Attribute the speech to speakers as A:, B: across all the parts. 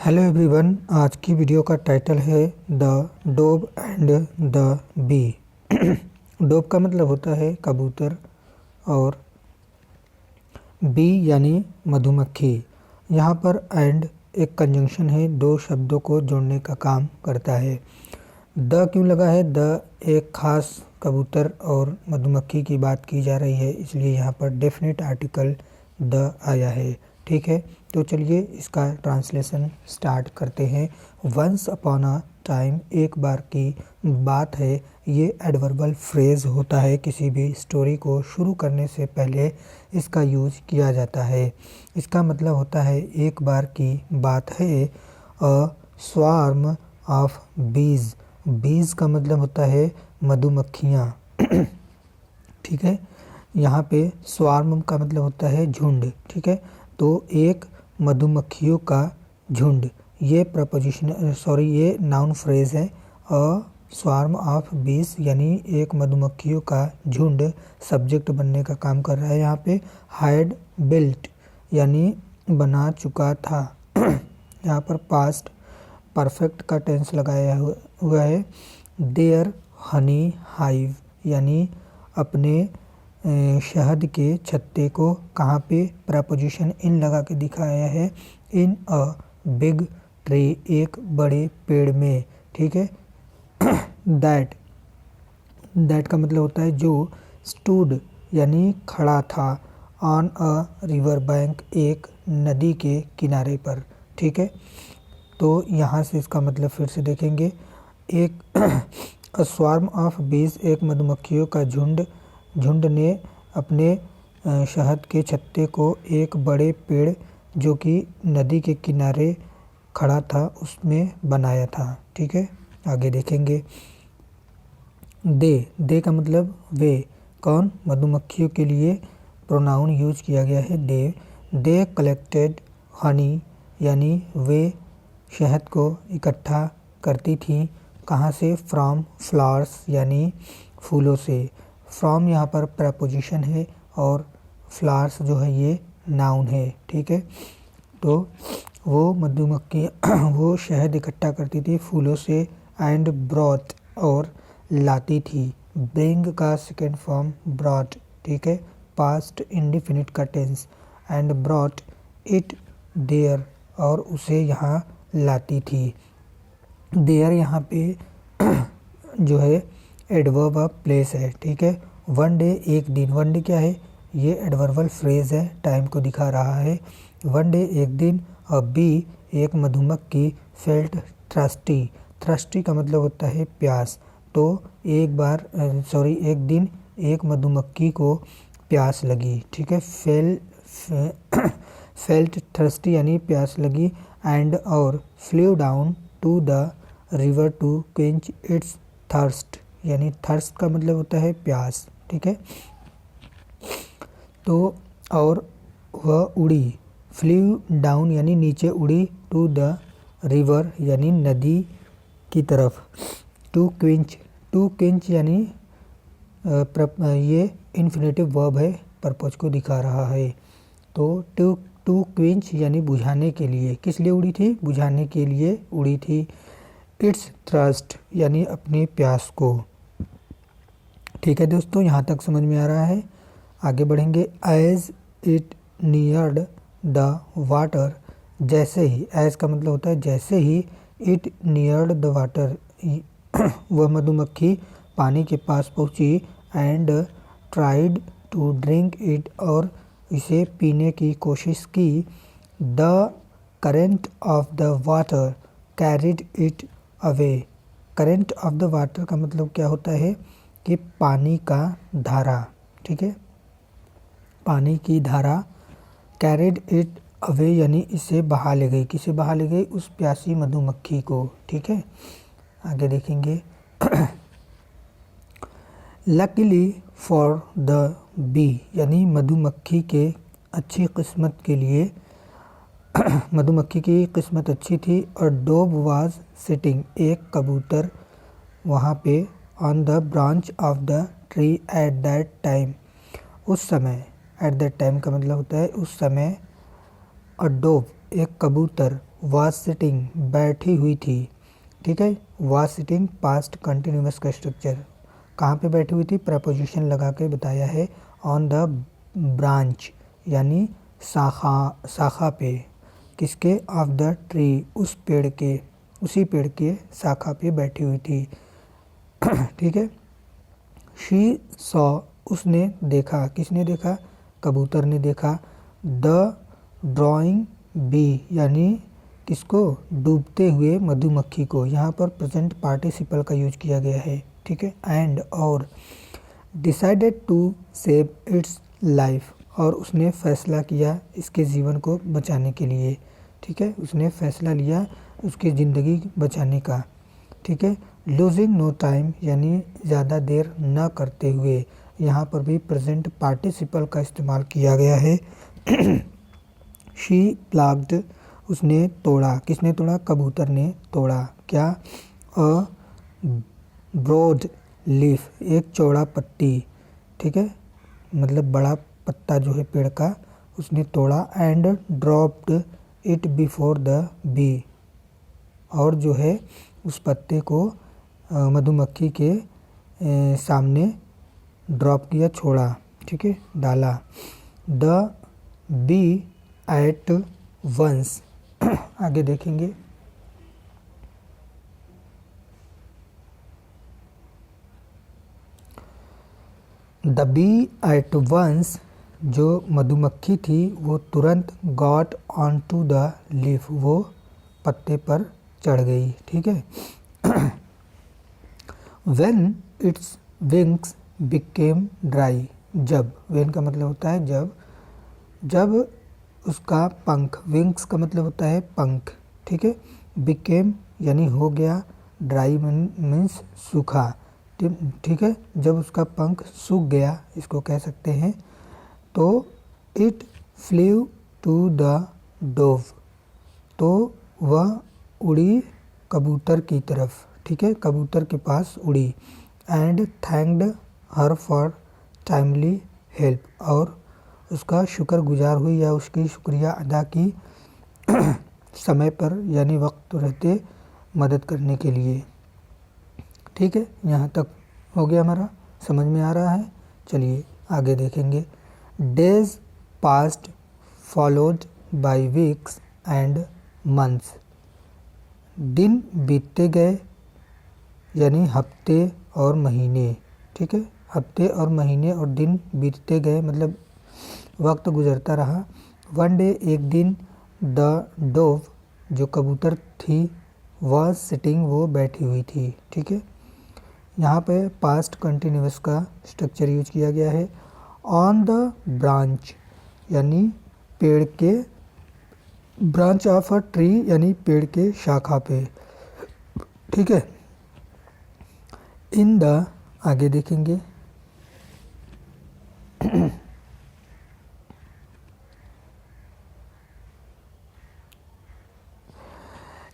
A: Hello everyone, आज की video का टाइटल है the dove and the bee. Dove का मतलब होता है कबूतर और बी यानी मधुमक्खी। यहाँ पर एंड एक कंजंक्शन है, दो शब्दों को जोड़ने का काम करता है। द क्यों लगा है? द एक खास कबूतर और मधुमक्खी की बात की जा रही है, इसलिए यहाँ पर डेफिनेट आर्टिकल द आया है। ठीक है, तो चलिए इसका ट्रांसलेशन स्टार्ट करते हैं। वंस अपॉन अ टाइम, एक बार की बात है। ये एडवर्बल फ्रेज होता है, किसी भी स्टोरी को शुरू करने से पहले इसका यूज किया जाता है। इसका मतलब होता है एक बार की बात है। अ स्वार्म ऑफ बीज, बीज का मतलब होता है मधुमक्खियाँ। ठीक है, यहाँ पे स्वार्म का मतलब होता है झुंड। ठीक है, तो एक मधुमक्खियों का झुंड, ये ये नाउन फ्रेज है। अ स्वार्म ऑफ बीज यानी एक मधुमक्खियों का झुंड सब्जेक्ट बनने का काम कर रहा है। यहाँ पे हैड बिल्ट यानी बना चुका था। यहाँ पर पास्ट परफेक्ट का टेंस लगाया हुआ है। देयर हनी हाइव यानी अपने शहद के छत्ते को कहाँ पे प्रपोजिशन इन लगा के दिखाया है। इन अ बिग ट्री, एक बड़े पेड़ में। ठीक है, दैट, दैट का मतलब होता है जो। स्टूड यानी खड़ा था। ऑन अ रिवर बैंक, एक नदी के किनारे पर। ठीक है, तो यहाँ से इसका मतलब फिर से देखेंगे। एक स्वार्म ऑफ बीज, एक मधुमक्खियों का झुंड, झुंड ने अपने शहद के छत्ते को एक बड़े पेड़ जो कि नदी के किनारे खड़ा था उसमें बनाया था। ठीक है, आगे देखेंगे। दे का मतलब वे। कौन? मधुमक्खियों के लिए प्रोनाउन यूज किया गया है दे कलेक्टेड हनी यानी वे शहद को इकट्ठा करती थी। कहाँ से? फ्रॉम फ्लावर्स यानी फूलों से। फ्रॉम यहाँ पर प्रपोजिशन है और फ्लावर्स जो है ये नाउन है। ठीक है, तो वो मधुमक्खी वो शहद इकट्ठा करती थी फूलों से। एंड ब्रॉथ और लाती थी। ब्रिंग का सेकेंड फॉर्म ब्रॉट। ठीक है, पास्ट इंडिफिनिट का tense. And brought it there, और उसे यहाँ लाती थी। देयर यहाँ पे जो है एडवर्ब ऑफ प्लेस है। ठीक है, वन डे एक दिन, वन डे क्या है? ये एडवर्बल फ्रेज है, टाइम को दिखा रहा है। वन डे एक दिन। और बी एक मधुमक्खी फेल्ट थ्रस्टी, थ्रस्टी का मतलब होता है प्यास। तो एक दिन एक मधुमक्खी को प्यास लगी। ठीक है, फेल्ट थ्रस्टी यानी प्यास लगी। एंड और flew down to the river to quench its thirst यानी थर्स्ट का मतलब होता है प्यास। ठीक है, तो और वह उड़ी। फ्लू डाउन यानी नीचे उड़ी। टू द रिवर यानी नदी की तरफ। टू क्विंच यानी ये इन्फिनेटिव वर्ब है, पर्पज को दिखा रहा है। तो टू क्विंच यानी बुझाने के लिए। किस लिए उड़ी थी? बुझाने के लिए उड़ी थी। इट्स थ्रस्ट यानी अपनी प्यास को। ठीक है दोस्तों, यहाँ तक समझ में आ रहा है। आगे बढ़ेंगे। As it neared the water, जैसे ही, एज का मतलब होता है जैसे ही। इट नियर्ड द वाटर, वह मधुमक्खी पानी के पास पहुंची। And tried to drink it, और इसे पीने की कोशिश की। The current of the water carried it away, current of the water का मतलब क्या होता है कि पानी का धारा। ठीक है, पानी की धारा। कैरिड इट अवे यानी इसे बहा ले गई। किसे बहा ले गई? उस प्यासी मधुमक्खी को। ठीक है, आगे देखेंगे। लकीली फॉर द बी यानी मधुमक्खी के अच्छी किस्मत के लिए मधुमक्खी की किस्मत अच्छी थी। और डोव वाज सिटिंग, एक कबूतर वहाँ पे। On the branch of the tree at that time, उस समय। एट दैट टाइम का मतलब होता है उस समय। और डोव एक कबूतर वाज सिटिंग बैठी हुई थी, ठीक है। वाज सिटिंग पास्ट कंटिन्यूअस का स्ट्रक्चर, कहाँ पे बैठी हुई थी, प्रपोजिशन लगा के बताया है। ऑन द ब्रांच यानी शाखा पे, किसके, ऑफ द ट्री, उस पेड़ के, उसी पेड़ के शाखा पे बैठी हुई थी, ठीक है। शी सॉ, उसने देखा, किसने देखा, कबूतर ने देखा। द ड्राइंग बी यानी किसको, डूबते हुए मधुमक्खी को, यहाँ पर प्रेजेंट पार्टिसिपल का यूज किया गया है, ठीक है। एंड और decided to save its life, और उसने फैसला किया इसके जीवन को बचाने के लिए, ठीक है। उसने फैसला लिया उसकी ज़िंदगी बचाने का, ठीक है। लूजिंग नो टाइम यानी ज़्यादा देर न करते हुए, यहाँ पर भी प्रेजेंट पार्टिसिपल का इस्तेमाल किया गया है। शी प्लाग्ड, उसने तोड़ा, किसने तोड़ा, कबूतर ने तोड़ा, क्या, अ ब्रॉड लीफ, एक चौड़ा पत्ती, ठीक है, मतलब बड़ा पत्ता जो है पेड़ का, उसने तोड़ा। And dropped it before the bee, और जो है उस पत्ते को मधुमक्खी के सामने ड्रॉप किया, छोड़ा, ठीक है, डाला। द बी एट वंस, आगे देखेंगे। द बी एट वंस, जो मधुमक्खी थी वो तुरंत, got on to the leaf, वो पत्ते पर चढ़ गई, ठीक है। When its wings became dry, जब, व्हेन का मतलब होता है जब, जब उसका पंख, विंग्स का मतलब होता है पंख, ठीक है। बिकेम यानी हो गया, ड्राई मीन्स सूखा, ठीक है। जब उसका पंख सूख गया, इसको कह सकते हैं। तो इट फ्लेव टू द डोव, तो वह उड़ी कबूतर की तरफ, ठीक है, कबूतर के पास उड़ी। And thanked her for timely help, और उसका शुक्रगुजार हुई या उसकी शुक्रिया अदा की समय पर यानी वक्त रहते मदद करने के लिए, ठीक है। यहाँ तक हो गया हमारा, समझ में आ रहा है। चलिए आगे देखेंगे। Days past followed by weeks and months, दिन बीतते गए यानी हफ्ते और महीने, ठीक है। हफ्ते और महीने और दिन बीतते गए मतलब वक्त गुजरता रहा। वन डे, एक दिन, द डोव, जो कबूतर थी, वह सिटिंग, वो बैठी हुई थी, ठीक है। यहाँ पे पास्ट कंटिन्यूअस का स्ट्रक्चर यूज किया गया है। ऑन द ब्रांच यानी पेड़ के, ब्रांच ऑफ अ ट्री यानी पेड़ के शाखा पे, ठीक है। इन द, आगे देखेंगे।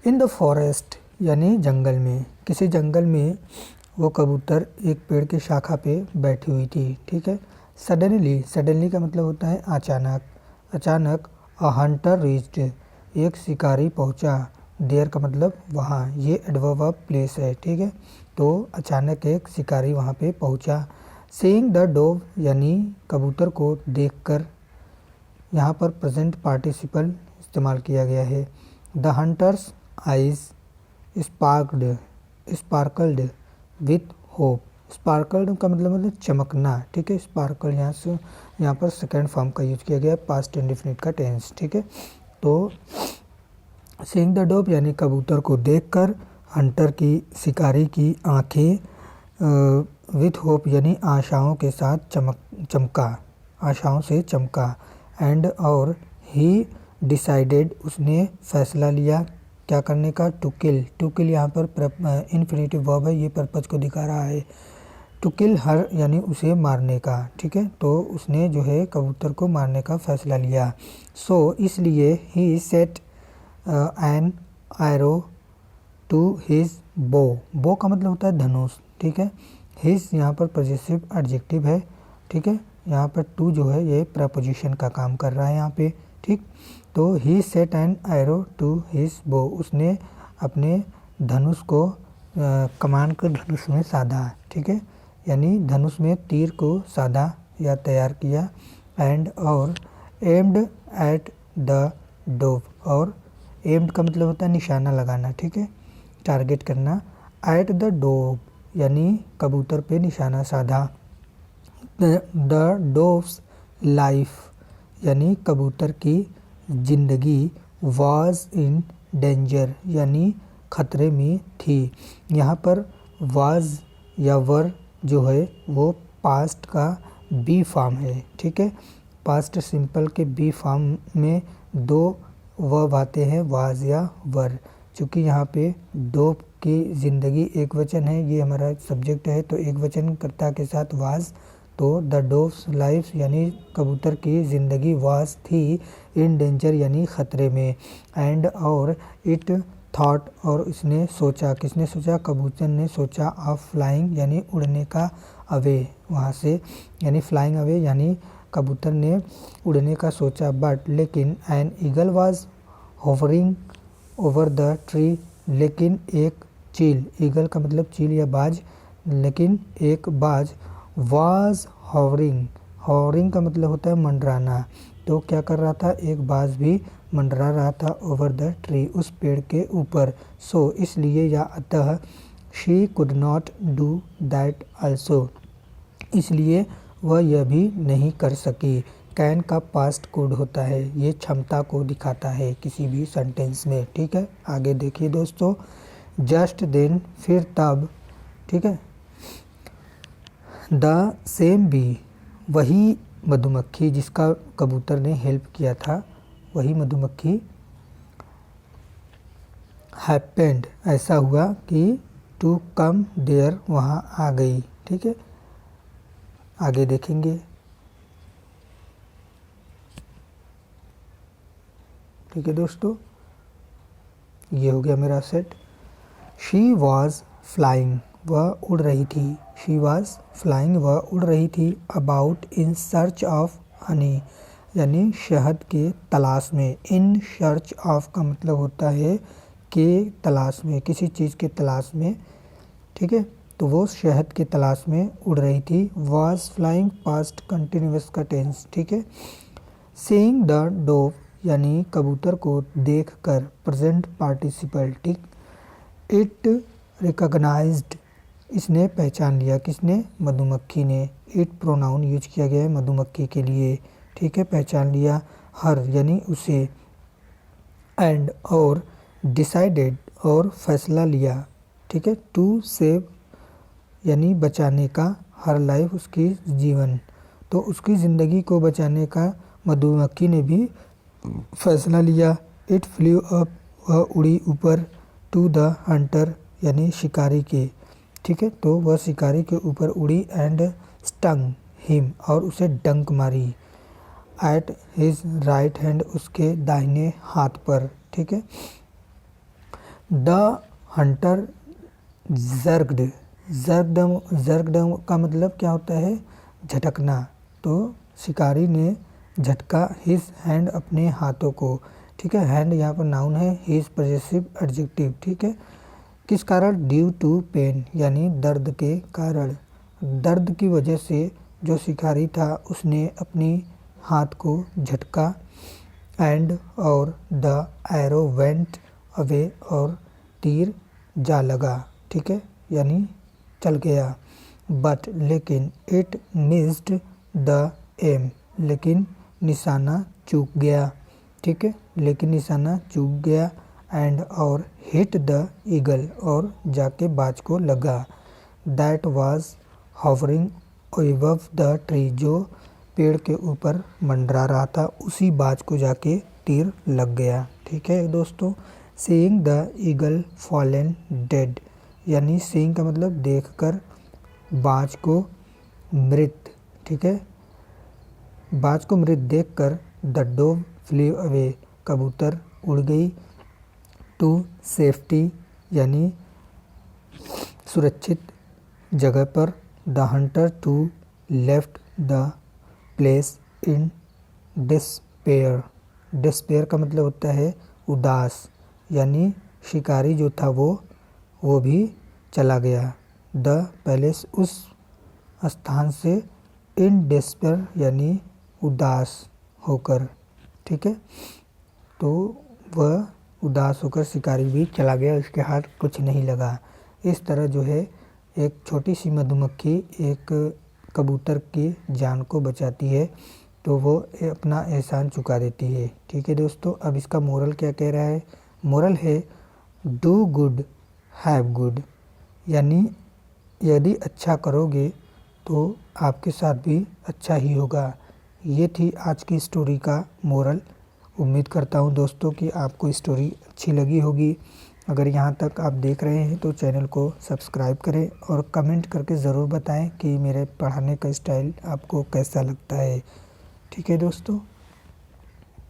A: इन द फॉरेस्ट यानी जंगल में, किसी जंगल में वो कबूतर एक पेड़ की शाखा पे बैठी हुई थी, ठीक है। सडनली, सडनली का मतलब होता है अचानक, अचानक। अ हंटर रीच्ड, एक शिकारी पहुंचा। देयर का मतलब वहाँ, ये एडवर्ब ऑफ प्लेस है, ठीक है। तो अचानक एक शिकारी वहाँ पे पहुंचा। सीइंग द डोव यानी कबूतर को देखकर, यहाँ पर प्रेजेंट पार्टिसिपल इस्तेमाल किया गया है। The hunters eyes sparkled with hope, sparkled का मतलब चमकना, ठीक है। स्पार्कल यहाँ पर सेकेंड फॉर्म का यूज किया गया है, पास्ट इंडेफिनिट का टेंस, ठीक है। तो सीइंग द डोव यानी कबूतर को देखकर, हंटर की, शिकारी की आंखें विथ होप यानी आशाओं के साथ चमका, आशाओं से चमका। एंड और ही डिसाइडेड, उसने फैसला लिया क्या करने का, टू किल, टू किल यहाँ पर इन्फिनेटिव वर्ब है, ये पर्पज को दिखा रहा है। टू किल हर यानी उसे मारने का, ठीक है। तो उसने जो है कबूतर को मारने का फैसला लिया। सो इसलिए he set an arrow to his bow, bow का मतलब होता है धनुष, ठीक है। हिज यहाँ पर पॉजिटिव एडजेक्टिव है, ठीक है। यहाँ पर टू जो है ये प्रपोजिशन का काम कर रहा है यहाँ पे, ठीक। तो he set an arrow to his bow, उसने अपने धनुष को कमान को धनुष में साधा, ठीक है, यानी धनुष में तीर को साधा या तैयार किया। एंड और एम्ड एट द डोव, और एम्ड का मतलब होता है निशाना लगाना, ठीक है, टारगेट करना। एट द डोव यानी कबूतर पे निशाना साधा। द डोव्स लाइफ यानी कबूतर की ज़िंदगी वाज इन डेंजर यानी खतरे में थी। यहाँ पर वाज या वर जो है वो पास्ट का बी फॉर्म है, ठीक है। पास्ट सिंपल के बी फॉर्म में दो वर्ब आते हैं, वाज या वर। चूँकि यहाँ पे डोव की ज़िंदगी एक वचन है, ये हमारा सब्जेक्ट है, तो एक वचन कर्ता के साथ वाज, तो द डोव्स लाइफ यानी कबूतर की ज़िंदगी वाज थी इन डेंजर यानी ख़तरे में। एंड और इट थॉट और इसने सोचा, किसने सोचा, कबूतर ने सोचा, ऑफ फ्लाइंग यानी उड़ने का, अवे वहाँ से यानी फ्लाइंग अवे यानी कबूतर ने उड़ने का सोचा। बट लेकिन an eagle was hovering over the tree, लेकिन एक चील, ईगल का मतलब चील या बाज, लेकिन एक बाज वाज हॉवरिंग, हॉवरिंग का मतलब होता है मंडराना, तो क्या कर रहा था, एक बाज भी मंडरा रहा था ओवर द ट्री, उस पेड़ के ऊपर। सो इसलिए या अतः she could not do that also, इसलिए वह यह भी नहीं कर सकी। कैन का पास्ट कोड होता है, ये क्षमता को दिखाता है किसी भी सेंटेंस में, ठीक है। आगे देखिए दोस्तों, जस्ट देन फिर तब, ठीक है। द सेम बी वही मधुमक्खी जिसका कबूतर ने हेल्प किया था, वही मधुमक्खी हैपेंड ऐसा हुआ कि टू कम देयर वहाँ आ गई, ठीक है। आगे देखेंगे, ठीक है दोस्तों, ये हो गया मेरा सेट। शी वॉज फ्लाइंग वह उड़ रही थी, शी वॉज फ्लाइंग वह उड़ रही थी, about in search of honey यानी शहद के तलाश में। इन सर्च ऑफ का मतलब होता है के तलाश में, किसी चीज़ के तलाश में, ठीक है। तो वो शहद के तलाश में उड़ रही थी। वॉज फ्लाइंग पास्ट कंटिन्यूअस का टेंस, ठीक है। सीइंग द डोव यानी कबूतर को देखकर, प्रेजेंट पार्टिसिपल, ठीक। इट रिकॉग्नाइज्ड इसने पहचान लिया, किसने, मधुमक्खी ने। इट प्रोनाउन यूज किया गया है मधुमक्खी के लिए, ठीक है, पहचान लिया। हर यानी उसे। एंड और डिसाइडेड और फैसला लिया, ठीक है। टू सेव यानी बचाने का, हर लाइफ उसकी जीवन, तो उसकी ज़िंदगी को बचाने का मधुमक्खी ने भी फैसला लिया। इट फ्लू अप वह उड़ी ऊपर, टू द हंटर यानी शिकारी के, ठीक है, तो वह शिकारी के ऊपर उड़ी। एंड स्टंग हिम और उसे डंक मारी। एट हिज राइट हैंड उसके दाहिने हाथ पर, ठीक है। द हंटर जर्गड, जर्गड का मतलब क्या होता है, झटकना, तो शिकारी ने झटका हिज हैंड अपने हाथों को, ठीक है। हैंड यहाँ पर नाउन है, हिज पॉजेसिव एडजेक्टिव, ठीक है। किस कारण, ड्यू टू पेन यानी दर्द के कारण, दर्द की वजह से जो शिकारी था उसने अपनी हाथ को झटका। एंड और द एरो वेंट अवे और तीर जा लगा, ठीक है, यानी चल गया। बट लेकिन इट मिस्ड द एम लेकिन निशाना चूक गया, ठीक है, लेकिन निशाना चूक गया। एंड और हिट द ईगल और जाके बाज को लगा। That was hovering above the tree जो पेड़ के ऊपर मंडरा रहा था, उसी बाज को जाके तीर लग गया, ठीक है दोस्तों। Seeing the eagle fallen dead यानी सीइंग का मतलब देखकर बाज को मृत, ठीक है, बाज को मृत देखकर द डोव फ्ली अवे कबूतर उड़ गई। टू सेफ्टी यानी सुरक्षित जगह पर। The hunter too left the place in despair despair का मतलब होता है उदास, यानी शिकारी जो था वो भी चला गया। द पैलेस उस स्थान से इन डिस्पेयर यानी उदास होकर, ठीक है। तो वह उदास होकर शिकारी भी चला गया, उसके हाथ कुछ नहीं लगा। इस तरह जो है एक छोटी सी मधुमक्खी एक कबूतर की जान को बचाती है, तो वो अपना एहसान चुका देती है, ठीक है दोस्तों। अब इसका मोरल क्या कह रहा है? मोरल है डू गुड हैव गुड, यानी यदि अच्छा करोगे तो आपके साथ भी अच्छा ही होगा। ये थी आज की स्टोरी का मोरल। उम्मीद करता हूँ दोस्तों कि आपको स्टोरी अच्छी लगी होगी। अगर यहाँ तक आप देख रहे हैं तो चैनल को सब्सक्राइब करें और कमेंट करके ज़रूर बताएं कि मेरे पढ़ाने का स्टाइल आपको कैसा लगता है, ठीक है दोस्तों।